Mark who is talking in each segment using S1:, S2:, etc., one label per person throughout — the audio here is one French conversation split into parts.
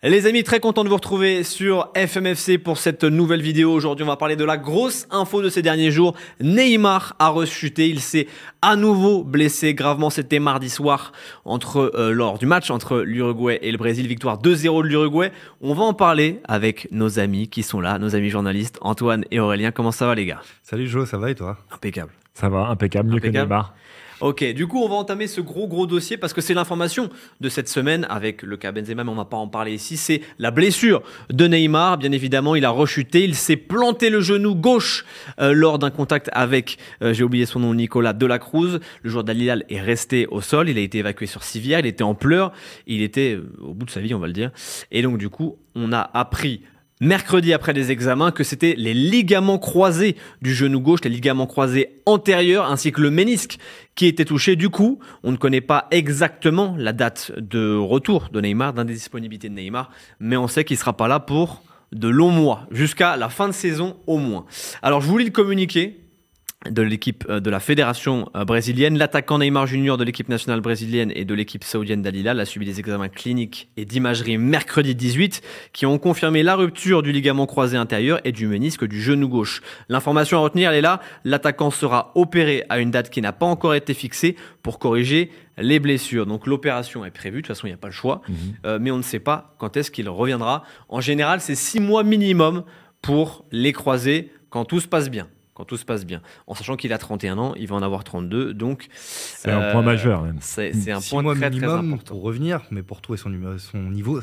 S1: Les amis, très content de vous retrouver sur FMFC pour cette nouvelle vidéo. Aujourd'hui, on va parler de la grosse info de ces derniers jours. Neymar a rechuté, il s'est à nouveau blessé gravement. C'était mardi soir lors du match entre l'Uruguay et le Brésil. Victoire 2-0 de l'Uruguay. On va en parler avec nos amis qui sont là, nos amis journalistes, Antoine et Aurélien. Comment ça va les gars?
S2: Salut Jo, ça va et toi?
S1: Impeccable.
S3: Ça va, impeccable, mieux que Neymar.
S1: Ok, du coup on va entamer ce gros dossier parce que c'est l'information de cette semaine avec le cas Benzema, mais on ne va pas en parler ici. C'est la blessure de Neymar, bien évidemment, il a rechuté, il s'est planté le genou gauche lors d'un contact avec, j'ai oublié son nom, Nicolas Delacruz. Le joueur d'Al Hilal est resté au sol, il a été évacué sur civière, il était en pleurs, il était au bout de sa vie on va le dire. Et donc du coup on a appris mercredi après des examens que c'était les ligaments croisés du genou gauche, les ligaments croisés antérieurs ainsi que le ménisque qui étaient touchés. Du coup, on ne connaît pas exactement la date de retour de Neymar, d'indisponibilité de Neymar, mais on sait qu'il ne sera pas là pour de longs mois, jusqu'à la fin de saison au moins. Alors je vous lis le communiqué de l'équipe de la fédération brésilienne. L'attaquant Neymar Junior de l'équipe nationale brésilienne et de l'équipe saoudienne d'Al Hilal a subi des examens cliniques et d'imagerie mercredi 18 qui ont confirmé la rupture du ligament croisé intérieur et du ménisque du genou gauche. L'information à retenir, elle est là. L'attaquant sera opéré à une date qui n'a pas encore été fixée pour corriger les blessures. Donc l'opération est prévue, de toute façon il n'y a pas le choix, mais on ne sait pas quand est-ce qu'il reviendra. En général, c'est 6 mois minimum pour les croisés quand tout se passe bien. Quand tout se passe bien. En sachant qu'il a 31 ans, il va en avoir 32, donc...
S3: C'est un point majeur, même.
S1: C'est un point très important.
S2: Pour revenir, mais pour trouver son niveau,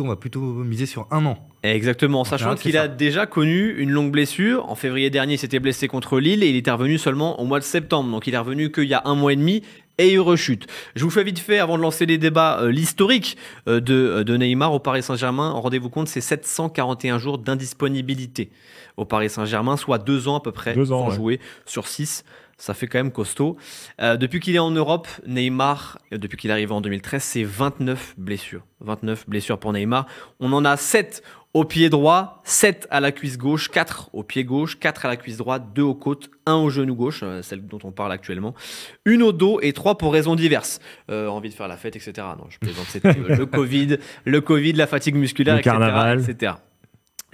S2: on va plutôt miser sur un an.
S1: Exactement, en sachant qu'il a déjà connu une longue blessure. En février dernier, il s'était blessé contre Lille et il était revenu seulement au mois de septembre. Donc il est revenu qu'il y a 1 mois et demi. Et il rechute. Je vous fais vite fait, avant de lancer les débats, l'historique de Neymar au Paris Saint-Germain. Rendez-vous compte, c'est 741 jours d'indisponibilité au Paris Saint-Germain, soit 2 ans à peu près sans jouer sur 6. Ça fait quand même costaud. Depuis qu'il est en Europe, Neymar, depuis qu'il est arrivé en 2013, c'est 29 blessures. 29 blessures pour Neymar. On en a 7 au pied droit, 7 à la cuisse gauche, 4 au pied gauche, 4 à la cuisse droite, 2 aux côtes, 1 au genou gauche, celle dont on parle actuellement, 1 au dos et 3 pour raisons diverses. Envie de faire la fête, etc. Non, je plaisante, c'était le Covid, la fatigue musculaire,
S3: le carnaval,
S1: etc.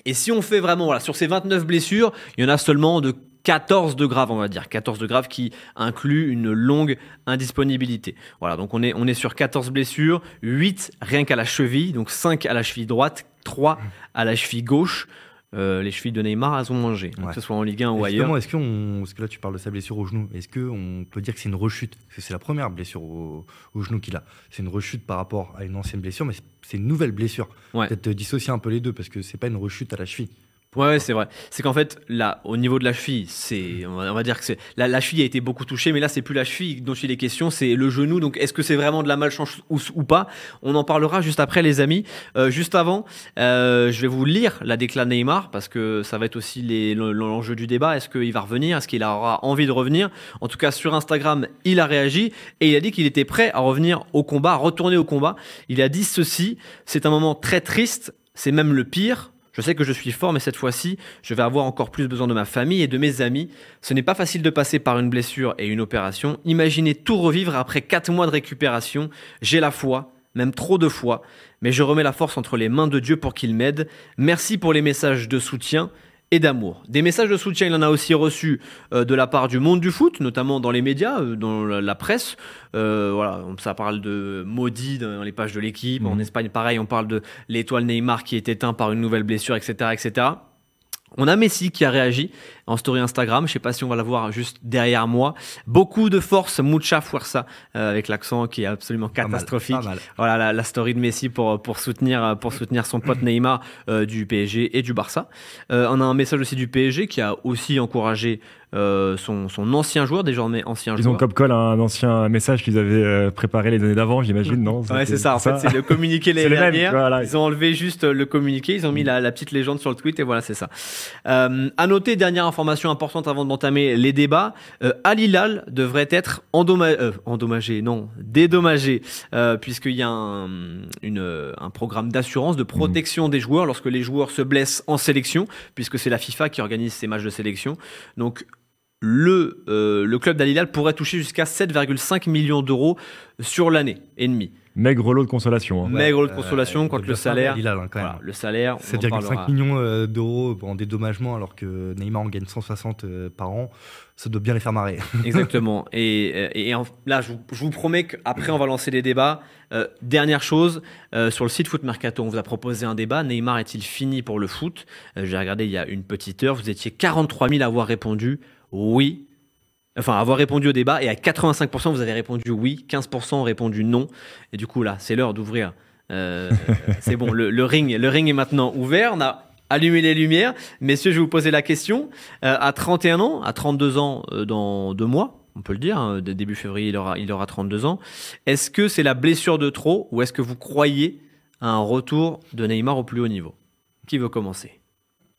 S1: Et si on fait vraiment, voilà, sur ces 29 blessures, il y en a seulement de 14 de graves, on va dire. 14 de graves qui inclut une longue indisponibilité. Voilà, donc on est sur 14 blessures, 8 rien qu'à la cheville, donc 5 à la cheville droite, 3 à la cheville gauche. Les chevilles de Neymar, elles ont mangé, que ce soit en Ligue 1 ou ailleurs.
S2: Est-ce que là tu parles de sa blessure au genou, est-ce qu'on peut dire que c'est une rechute? Parce que c'est la première blessure au genou qu'il a. C'est une rechute par rapport à une ancienne blessure, mais c'est une nouvelle blessure. Peut-être dissocier un peu les deux, parce que c'est pas une rechute à la cheville.
S1: Ouais, c'est vrai. C'est qu'en fait, là, au niveau de la cheville, on va dire que la cheville a été beaucoup touchée, mais là, c'est plus la cheville dont il est question, c'est le genou. Donc, est-ce que c'est vraiment de la malchance ou pas? On en parlera juste après, les amis. Juste avant, je vais vous lire la déclat Neymar, parce que ça va être aussi l'enjeu du débat. Est-ce qu'il va revenir? Est-ce qu'il aura envie de revenir? En tout cas, sur Instagram, il a réagi et il a dit qu'il était prêt à revenir au combat, à retourner au combat. Il a dit ceci: c'est un moment très triste, c'est même le pire. Je sais que je suis fort, mais cette fois-ci, je vais avoir encore plus besoin de ma famille et de mes amis. Ce n'est pas facile de passer par une blessure et une opération. Imaginez tout revivre après 4 mois de récupération. J'ai la foi, même trop de foi, mais je remets la force entre les mains de Dieu pour qu'il m'aide. Merci pour les messages de soutien et d'amour. Des messages de soutien, il en a aussi reçu de la part du monde du foot, notamment dans les médias, dans la presse. Voilà, ça parle de maudit dans les pages de l'équipe. En Espagne, pareil, on parle de l'étoile Neymar qui est éteint par une nouvelle blessure, etc., etc. On a Messi qui a réagi en story Instagram. Je ne sais pas si on va la voir juste derrière moi. Beaucoup de force, mucha fuerza, avec l'accent qui est absolument catastrophique.
S2: Pas mal.
S1: Voilà la story de Messi pour soutenir son pote Neymar du PSG et du Barça. On a un message aussi du PSG qui a aussi encouragé son ancien joueur, désormais ancien joueur.
S3: Ils ont comme call un ancien message qu'ils avaient préparé les années d'avant, j'imagine, non?
S1: Ouais, c'est ça. En fait, c'est le communiqué l'année dernière.
S3: Voilà.
S1: Ils ont enlevé juste le communiqué, ils ont mis la petite légende sur le tweet et voilà, c'est ça. À noter, dernière information importante avant d'entamer les débats, Al Hilal devrait être dédommagé, puisqu'il y a un programme d'assurance, de protection des joueurs lorsque les joueurs se blessent en sélection, puisque c'est la FIFA qui organise ces matchs de sélection. Donc, le club d'Al Hilal pourrait toucher jusqu'à 7,5 millions d'euros sur l'année et demie.
S3: Maigre lot de consolation. Hein.
S1: Maigre lot de consolation quand le salaire.
S2: Quand même.
S1: Le salaire.
S2: 7,5 millions d'euros en dédommagement alors que Neymar en gagne 160 par an. Ça doit bien les faire marrer.
S1: Exactement. Et là, je vous promets qu'après, on va lancer des débats. Dernière chose, sur le site Foot Mercato, on vous a proposé un débat. Neymar est-il fini pour le foot ? J'ai regardé il y a une petite heure. Vous étiez 43 000 à avoir répondu oui. Enfin, avoir répondu au débat. Et à 85%, vous avez répondu oui. 15% ont répondu non. Et du coup, là, c'est l'heure d'ouvrir. C'est bon, le ring est maintenant ouvert. On a allumé les lumières. Messieurs, je vais vous poser la question. À 31 ans, à 32 ans dans 2 mois, on peut le dire, hein, début février, il aura 32 ans. Est-ce que c'est la blessure de trop ou est-ce que vous croyez à un retour de Neymar au plus haut niveau ? Qui veut commencer ?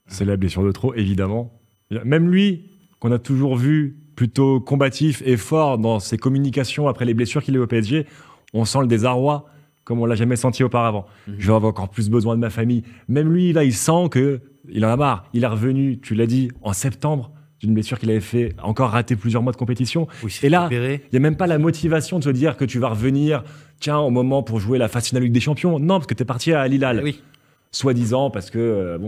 S3: C'est la blessure de trop, évidemment. Même lui, qu'on a toujours vu plutôt combatif et fort dans ses communications après les blessures qu'il a eu au PSG, on sent le désarroi comme on l'a jamais senti auparavant. Je vais avoir encore plus besoin de ma famille. Même lui, là, il sent qu'il en a marre. Il est revenu, tu l'as dit, en septembre, d'une blessure qu'il avait fait encore rater plusieurs mois de compétition.
S2: Oui,
S3: et là, il n'y a même pas la motivation de se dire que tu vas revenir, tiens, au moment pour jouer la phase finale Ligue des Champions. Non, parce que tu es parti à Al Hilal.
S2: Oui.
S3: Soi-disant, parce que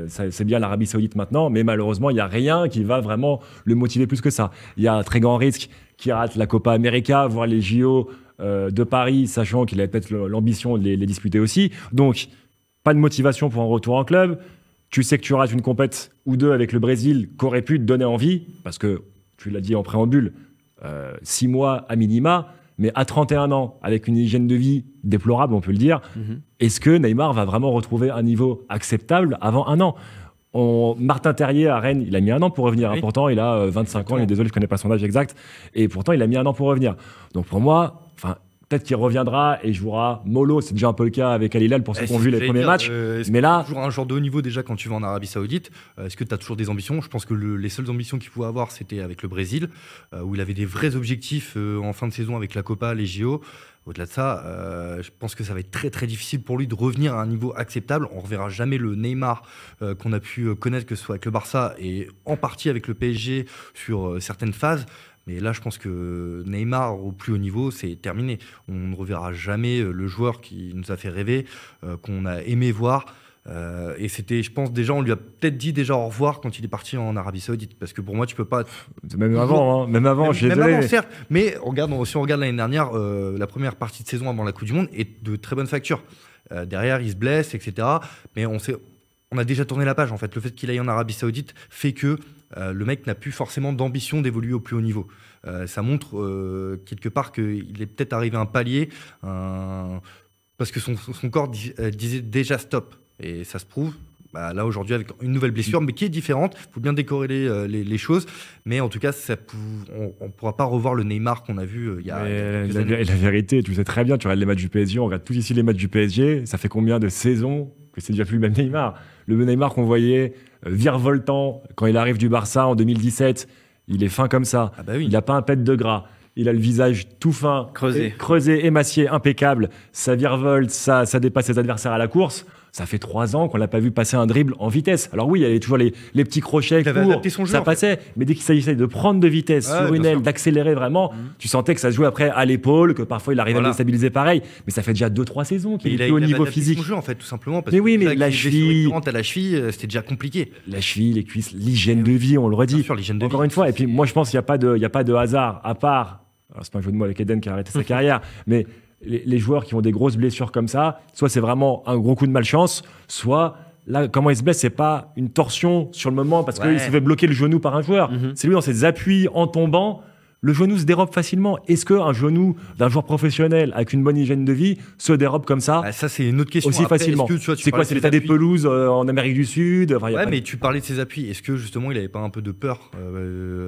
S3: c'est bien l'Arabie Saoudite maintenant, mais malheureusement, il n'y a rien qui va vraiment le motiver plus que ça. Il y a un très grand risque qu'il rate la Copa América, voire les JO de Paris, sachant qu'il avait peut-être l'ambition de les disputer aussi. Donc, pas de motivation pour un retour en club. Tu sais que tu rates une compète ou deux avec le Brésil qu'aurait pu te donner envie, parce que, tu l'as dit en préambule, 6 mois à minima, mais à 31 ans, avec une hygiène de vie déplorable, on peut le dire, est-ce que Neymar va vraiment retrouver un niveau acceptable avant 1 an ? Martin Terrier à Rennes, il a mis 1 an pour revenir. Oui. Pourtant, il a 25 ans. Il est désolé, je ne connais pas son âge exact. Et pourtant, il a mis 1 an pour revenir. Donc pour moi, peut-être qu'il reviendra et jouera mollo. C'est déjà un peu le cas avec Al Hilal pour ceux qui ont vu les premiers matchs.
S2: Mais là, toujours un joueur de haut niveau déjà quand tu vas en Arabie Saoudite. Est-ce que tu as toujours des ambitions ? Je pense que les seules ambitions qu'il pouvait avoir, c'était avec le Brésil, où il avait des vrais objectifs en fin de saison avec la Copa, les JO. Au-delà de ça, je pense que ça va être très très difficile pour lui de revenir à un niveau acceptable. On ne reverra jamais le Neymar qu'on a pu connaître, que ce soit avec le Barça et en partie avec le PSG sur certaines phases. Mais là, je pense que Neymar, au plus haut niveau, c'est terminé. On ne reverra jamais le joueur qui nous a fait rêver, qu'on a aimé voir. Et c'était, je pense, déjà, on lui a peut-être dit déjà au revoir quand il est parti en Arabie Saoudite. Parce que pour moi, tu peux pas.
S3: Même avant, je suis désolé.
S2: Même avant, certes. Mais si on regarde l'année dernière, la première partie de saison avant la Coupe du Monde est de très bonne facture. Derrière, il se blesse, etc. Mais on a déjà tourné la page, en fait. Le fait qu'il aille en Arabie Saoudite fait que le mec n'a plus forcément d'ambition d'évoluer au plus haut niveau. Ça montre quelque part qu'il est peut-être arrivé à un palier, parce que son corps disait déjà stop. Et ça se prouve là aujourd'hui avec une nouvelle blessure, mais qui est différente. Il faut bien décorréler les choses. Mais en tout cas, on ne pourra pas revoir le Neymar qu'on a vu il y a quelques années.
S3: La vérité, tu sais très bien, tu regardes les matchs du PSG, on regarde tous ici les matchs du PSG. Ça fait combien de saisons que c'est déjà plus le même Neymar ? Le Neymar qu'on voyait virevoltant quand il arrive du Barça en 2017, il est fin comme ça.
S2: Ah bah oui.
S3: Il n'a pas un pet de gras. Il a le visage tout fin, creusé, émacié, impeccable. Ça virevolte, ça dépasse ses adversaires à la course. Ça fait 3 ans qu'on l'a pas vu passer un dribble en vitesse. Alors oui, il y avait toujours les petits crochets courts, ça passait. Mais dès qu'il s'agissait de prendre de vitesse sur une aile, d'accélérer vraiment, tu sentais que ça se jouait après à l'épaule, que parfois il arrivait à le déstabiliser pareil. Mais ça fait déjà 2-3 saisons qu'il est plus au niveau physique.
S2: Son jeu en fait, tout simplement. Parce
S3: mais oui, mais la cheville,
S2: à la cheville, c'était déjà compliqué.
S3: La cheville, les cuisses, l'hygiène de vie, on le redit. Encore une fois. Et puis moi, je pense qu'il n'y a pas de hasard à part. Alors, c'est pas un jeu de mots avec Eden qui a arrêté sa carrière, mais les joueurs qui ont des grosses blessures comme ça, soit c'est vraiment un gros coup de malchance, soit là, comment il se blesse, c'est pas une torsion sur le moment parce qu'il s'est fait bloquer le genou par un joueur. C'est lui dans ses appuis en tombant, le genou se dérobe facilement. Est-ce qu'un genou d'un joueur professionnel avec une bonne hygiène de vie se dérobe comme ça ?
S2: Ça, c'est une autre question.
S3: Aussi facilement. C'est quoi ? C'est l'état des pelouses en Amérique du Sud ?
S2: Mais tu parlais de ses appuis. Est-ce que justement, il n'avait pas un peu de peur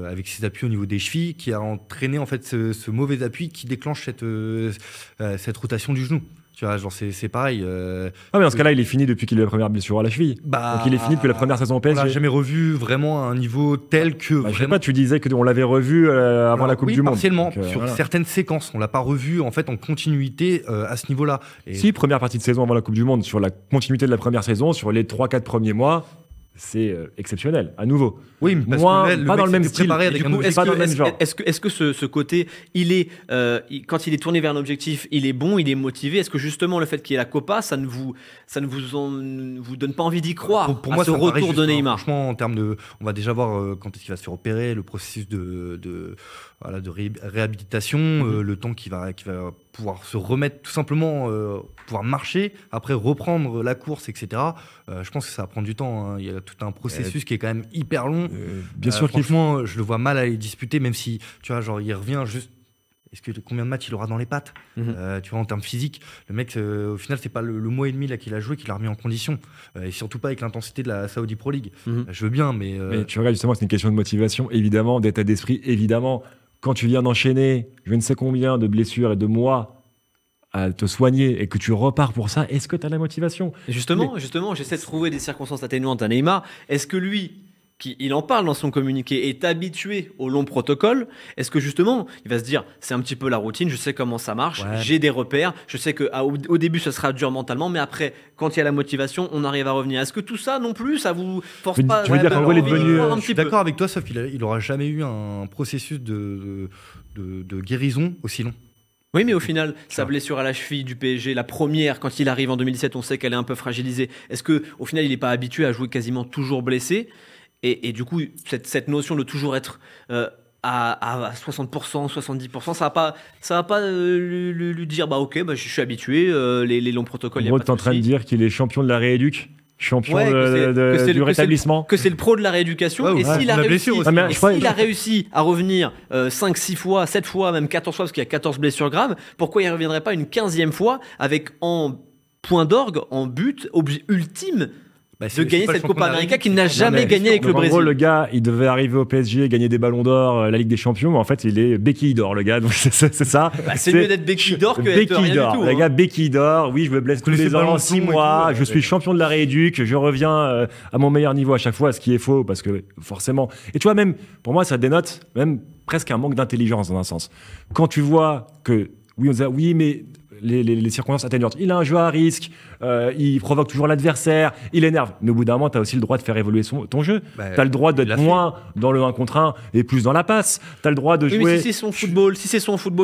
S2: avec ses appuis au niveau des chevilles qui a entraîné en fait ce mauvais appui qui déclenche cette rotation du genou ? Tu vois, genre c'est pareil.
S3: mais dans ce cas-là, il est fini depuis qu'il a eu la première blessure à la cheville. Donc il est fini depuis la première saison au PSG.
S2: On l'a jamais revu vraiment à un niveau tel que.
S3: Je sais pas, tu disais qu'on l'avait revu avant la Coupe du Monde.
S2: Partiellement, sur certaines séquences. On l'a pas revu en fait en continuité à ce niveau-là.
S3: Si, première partie de saison avant la Coupe du Monde, sur la continuité de la première saison, sur les 3-4 premiers mois. c'est exceptionnel, à nouveau.
S2: Oui, mais parce
S3: Moins,
S2: que
S3: pas dans le même style.
S1: Est-ce
S3: pas dans le même genre.
S1: que ce côté, quand il est tourné vers un objectif, il est bon, il est motivé? Est-ce que justement le fait qu'il y ait la Copa, ça ne vous donne pas envie d'y croire
S2: pour
S1: à
S2: moi,
S1: ce
S2: ça me paraît
S1: retour de
S2: juste,
S1: Neymar?
S2: Franchement, en termes de, on va déjà voir quand est-ce qu'il va se faire opérer, le processus de réhabilitation, le temps qu'il va pouvoir se remettre, tout simplement pouvoir marcher, après reprendre la course, etc. Je pense que ça va prendre du temps. Hein. Il y a tout un processus qui est quand même hyper long.
S3: Bien sûr
S2: franchement, je le vois mal aller disputer, même si, tu vois, genre, il revient juste. Combien de matchs il aura dans les pattes tu vois, en termes physiques, le mec, au final, c'est pas le mois et demi là, qu'il a joué, qu'il a remis en condition. Et surtout pas avec l'intensité de la Saudi Pro League. Je veux bien, mais
S3: tu regardes, justement, c'est une question de motivation, évidemment, d'état d'esprit, évidemment. Quand tu viens d'enchaîner je ne sais combien de blessures et de mois à te soigner et que tu repars pour ça, est-ce que tu as la motivation?
S1: Justement, j'essaie de trouver des circonstances atténuantes à Neymar. Est-ce que lui, il en parle dans son communiqué, est habitué au long protocole? Est-ce que justement, il va se dire, c'est un petit peu la routine, je sais comment ça marche, j'ai des repères, je sais qu'au début, ça sera dur mentalement, mais après, quand il y a la motivation, on arrive à revenir. Est-ce que tout ça, non plus, ça vous force pas?
S3: Tu veux dire qu'en gros, il est devenu...
S2: Je suis d'accord avec toi, sauf qu'il n'aura jamais eu un processus de guérison aussi long.
S1: Oui, mais au final, sa blessure à la cheville du PSG, la première, quand il arrive en 2017, on sait qu'elle est un peu fragilisée. Est-ce qu'au final, il n'est pas habitué à jouer quasiment toujours blessé? Et du coup, cette notion de toujours être à 60%, 70%, ça va pas lui dire bah ok, bah, je suis habitué, les longs protocoles.
S3: En gros, tu es en train de dire qu'il est champion de la rééduque, champion du rétablissement.
S1: Que c'est le pro de la rééducation. Et s'il a réussi à revenir 5, 6 fois, 7 fois, même 14 fois, parce qu'il y a 14 blessures graves, pourquoi il ne reviendrait pas une 15e fois avec en point d'orgue, en but ultime de gagner cette Copa América qu'il n'a jamais gagné avec le Brésil.
S3: En gros, le gars, il devait arriver au PSG, gagner des ballons d'or, la Ligue des Champions, mais en fait, il est béquille d'or, le gars. Donc, c'est ça.
S1: C'est mieux d'être béquille d'or que d'être rien du tout.
S3: Le gars, béquille d'or, oui, je me blesse tous les ans, 6 mois, je suis champion de la rééduque, je reviens à mon meilleur niveau à chaque fois, ce qui est faux, parce que forcément... Et tu vois, même, pour moi, ça dénote même presque un manque d'intelligence, dans un sens. Quand tu vois que, oui, mais... Les circonstances atténuantes. Il a un jeu à risque, il provoque toujours l'adversaire, il énerve. Mais au bout d'un moment, tu as aussi le droit de faire évoluer ton jeu. Tu as le droit d'être moins dans le 1 contre 1 et plus dans la passe. Tu as le droit de jouer...
S1: Mais si c'est son football,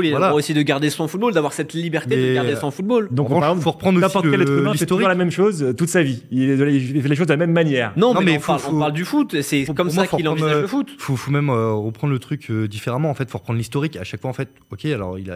S1: il a le droit aussi de garder son football, d'avoir cette liberté de garder son football.
S3: Donc, par exemple,
S2: faut reprendre aussi
S3: n'importe quel être humain fait toujours la même chose toute sa vie. Il fait les choses de la même manière.
S1: Non, mais on parle du foot. C'est comme ça qu'il envisage le foot.
S2: Faut même reprendre le truc différemment. En fait, faut reprendre l'historique. À chaque fois, en fait, ok, alors il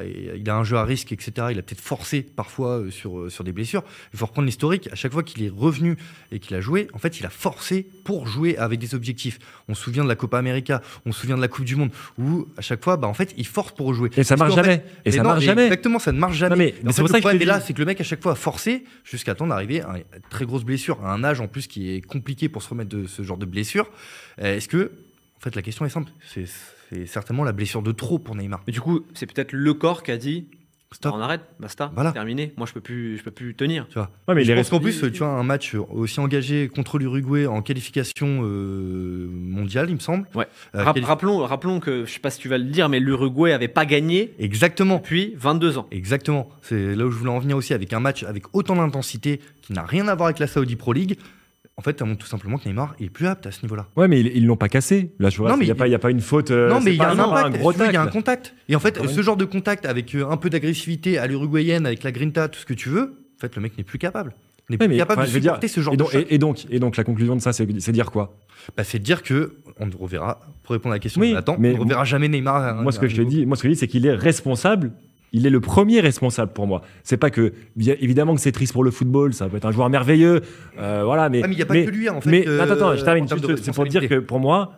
S2: a un jeu à risque, etc. Il a peut-être forcé parfois sur des blessures. Il faut reprendre l'historique. À chaque fois qu'il est revenu et qu'il a joué, en fait, il a forcé pour jouer avec des objectifs. On se souvient de la Copa América, on se souvient de la Coupe du Monde, où à chaque fois, en fait, il force pour jouer.
S3: Et ça marche jamais.
S2: Exactement, ça ne marche jamais.
S3: Mais c'est pour ça que
S2: là, c'est que le mec à chaque fois a forcé jusqu'à temps d'arriver à une très grosse blessure, à un âge en plus qui est compliqué pour se remettre de ce genre de blessure. Est-ce que, en fait, la question est simple. C'est certainement la blessure de trop pour Neymar.
S1: Mais du coup, c'est peut-être le corps qui a dit.
S2: Stop.
S1: On arrête, basta, terminé. Moi, je peux plus tenir.
S2: Tu vois. Ouais, mais je pense qu'en plus, tu vois, un match aussi engagé contre l'Uruguay en qualification mondiale, il me semble.
S1: Ouais. Rappelons que, je sais pas si tu vas le dire, mais l'Uruguay avait pas gagné.
S2: Exactement.
S1: Depuis 22 ans.
S2: Exactement. C'est là où je voulais en venir aussi, avec un match avec autant d'intensité qui n'a rien à voir avec la Saudi Pro League. En fait, ça montre tout simplement que Neymar est plus apte à ce niveau-là.
S3: Ouais, mais ils l'ont pas cassé. Là, je vois, il y a pas une faute.
S2: Non, mais il y a un impact. Il y a un
S3: contact.
S2: contact. Et en fait, ce genre de contact avec un peu d'agressivité à l'uruguayenne, avec la grinta, tout ce que tu veux, en fait, le mec n'est plus capable. Il n'est plus capable de supporter ce genre de choses.
S3: Et donc, la conclusion de ça, c'est dire quoi?
S2: C'est dire que on reverra. Pour répondre à la question de Nathan, on ne reverra jamais Neymar.
S3: Moi, ce que je dis, c'est qu'il est responsable. Il est le premier responsable pour moi. C'est pas que, évidemment que c'est triste pour le football, ça peut être un joueur merveilleux, voilà, mais...
S2: il n'y a pas que lui, en fait.
S3: Mais attends, je termine. C'est pour dire que, pour moi,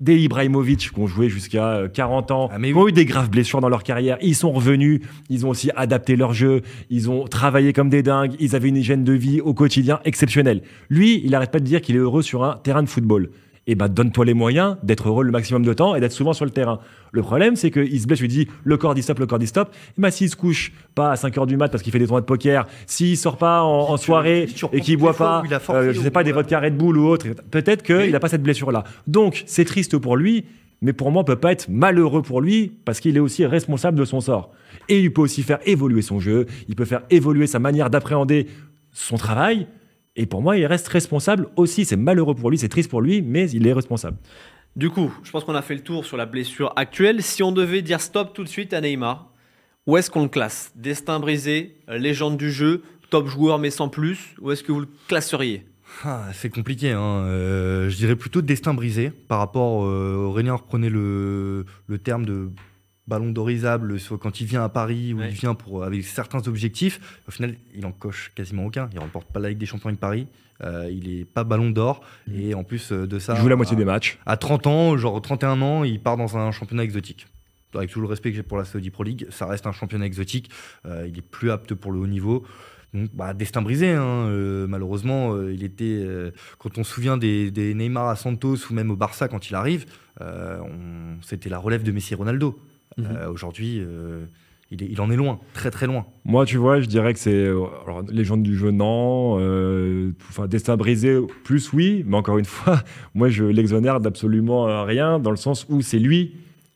S3: des Ibrahimovic qui ont joué jusqu'à 40 ans, qui ont eu des graves blessures dans leur carrière, ils sont revenus, ils ont aussi adapté leur jeu, ils ont travaillé comme des dingues, ils avaient une hygiène de vie au quotidien exceptionnelle. Lui, il n'arrête pas de dire qu'il est heureux sur un terrain de football. Et donne-toi les moyens d'être heureux le maximum de temps et d'être souvent sur le terrain. Le problème, c'est qu'il se blesse, je lui dis le corps dit stop. Et s'il se couche pas à 5h du mat parce qu'il fait des tournois de poker, s'il sort pas en soirée et qu'il boit pas, je sais pas, des vodka Red Bull ou autre, peut-être qu'il n'a pas cette blessure-là. Donc, c'est triste pour lui, mais pour moi, on peut pas être malheureux pour lui parce qu'il est aussi responsable de son sort. Et il peut aussi faire évoluer son jeu, il peut faire évoluer sa manière d'appréhender son travail. Et pour moi, il reste responsable aussi. C'est malheureux pour lui, c'est triste pour lui, mais il est responsable.
S1: Du coup, je pense qu'on a fait le tour sur la blessure actuelle. Si on devait dire stop tout de suite à Neymar, où est-ce qu'on le classe? Destin brisé, légende du jeu, top joueur mais sans plus? Où est-ce que vous le classeriez?
S2: C'est compliqué, hein. Je dirais plutôt destin brisé par rapport. Aurélien reprenait le terme de ballon d'orisable quand il vient à Paris, où il vient avec certains objectifs. Au final, il en coche quasiment aucun. Il ne remporte pas la Ligue des Champions avec Paris. Il n'est pas ballon d'or. Et en plus de ça,
S3: il joue la moitié des matchs.
S2: À 30 ans, genre 31 ans, il part dans un championnat exotique. Avec tout le respect que j'ai pour la Saudi Pro League, ça reste un championnat exotique. Il est plus apte pour le haut niveau. Donc, destin brisé, hein. Malheureusement, il était. Quand on se souvient des Neymar à Santos ou même au Barça quand il arrive, c'était la relève de Messi et Ronaldo. Aujourd'hui, il en est loin, très très loin.
S3: Moi, tu vois, je dirais que c'est légende du jeu, non. Destin brisé, plus oui, mais encore une fois, moi je l'exonère d'absolument rien, dans le sens où c'est lui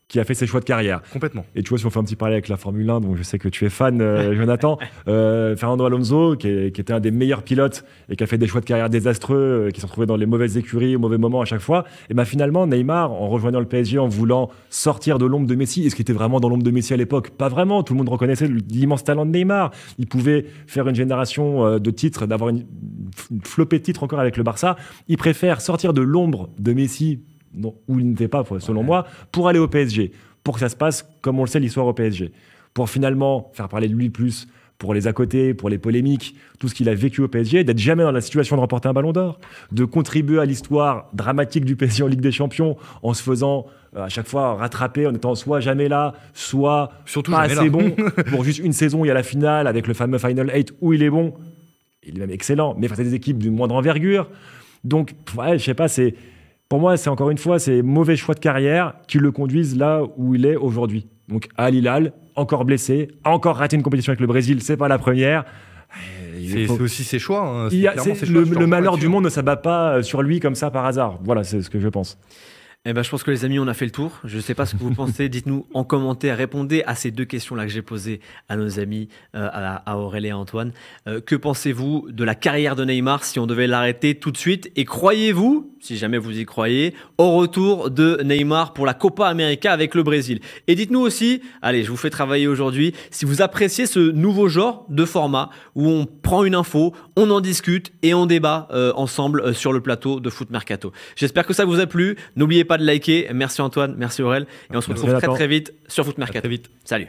S3: qui a fait ses choix de carrière.
S2: Complètement.
S3: Et tu vois, si on fait un petit parallèle avec la Formule 1, donc je sais que tu es fan, Jonathan, Fernando Alonso, qui était un des meilleurs pilotes et qui a fait des choix de carrière désastreux, qui s'est retrouvé dans les mauvaises écuries au mauvais moment à chaque fois, et finalement, Neymar, en rejoignant le PSG, en voulant sortir de l'ombre de Messi, est-ce qu'il était vraiment dans l'ombre de Messi à l'époque? Pas vraiment, tout le monde reconnaissait l'immense talent de Neymar. Il pouvait faire une génération de titres, d'avoir une flopée de titres encore avec le Barça. Il préfère sortir de l'ombre de Messi, où il n'était pas, selon moi, pour aller au PSG, pour que ça se passe comme on le sait l'histoire au PSG, pour finalement faire parler de lui plus, pour les à côté, pour les polémiques, tout ce qu'il a vécu au PSG, d'être jamais dans la situation de remporter un ballon d'or, de contribuer à l'histoire dramatique du PSG en Ligue des Champions en se faisant à chaque fois rattraper, en étant soit jamais là, soit
S2: surtout
S3: pas assez
S2: là.
S3: bon. Pour juste une saison, il y a la finale avec le fameux Final 8 où il est bon, il est même excellent, mais face à des équipes d'une moindre envergure. Donc, je sais pas, pour moi, c'est encore une fois, c'est mauvais choix de carrière qui le conduisent là où il est aujourd'hui. Donc, à Al Hilal, encore blessé, encore raté une compétition avec le Brésil, c'est pas la première.
S2: C'est aussi ses choix. Hein.
S3: Le malheur du monde ne s'abat pas sur lui comme ça par hasard. Voilà, c'est ce que je pense.
S1: Je pense que les amis, on a fait le tour. Je ne sais pas ce que vous pensez. Dites-nous en commentaire. Répondez à ces deux questions-là que j'ai posées à nos amis, à Aurélie et à Antoine. Que pensez-vous de la carrière de Neymar si on devait l'arrêter tout de suite? Et croyez-vous, si jamais vous y croyez, au retour de Neymar pour la Copa América avec le Brésil? Et dites-nous aussi, allez, je vous fais travailler aujourd'hui, si vous appréciez ce nouveau genre de format où on prend une info, on en discute et on débat ensemble sur le plateau de Foot Mercato. J'espère que ça vous a plu. N'oubliez pas de liker. Merci Antoine, merci Aurel. Et on se retrouve très vite sur Foot Mercato.
S2: Très vite.
S1: Salut.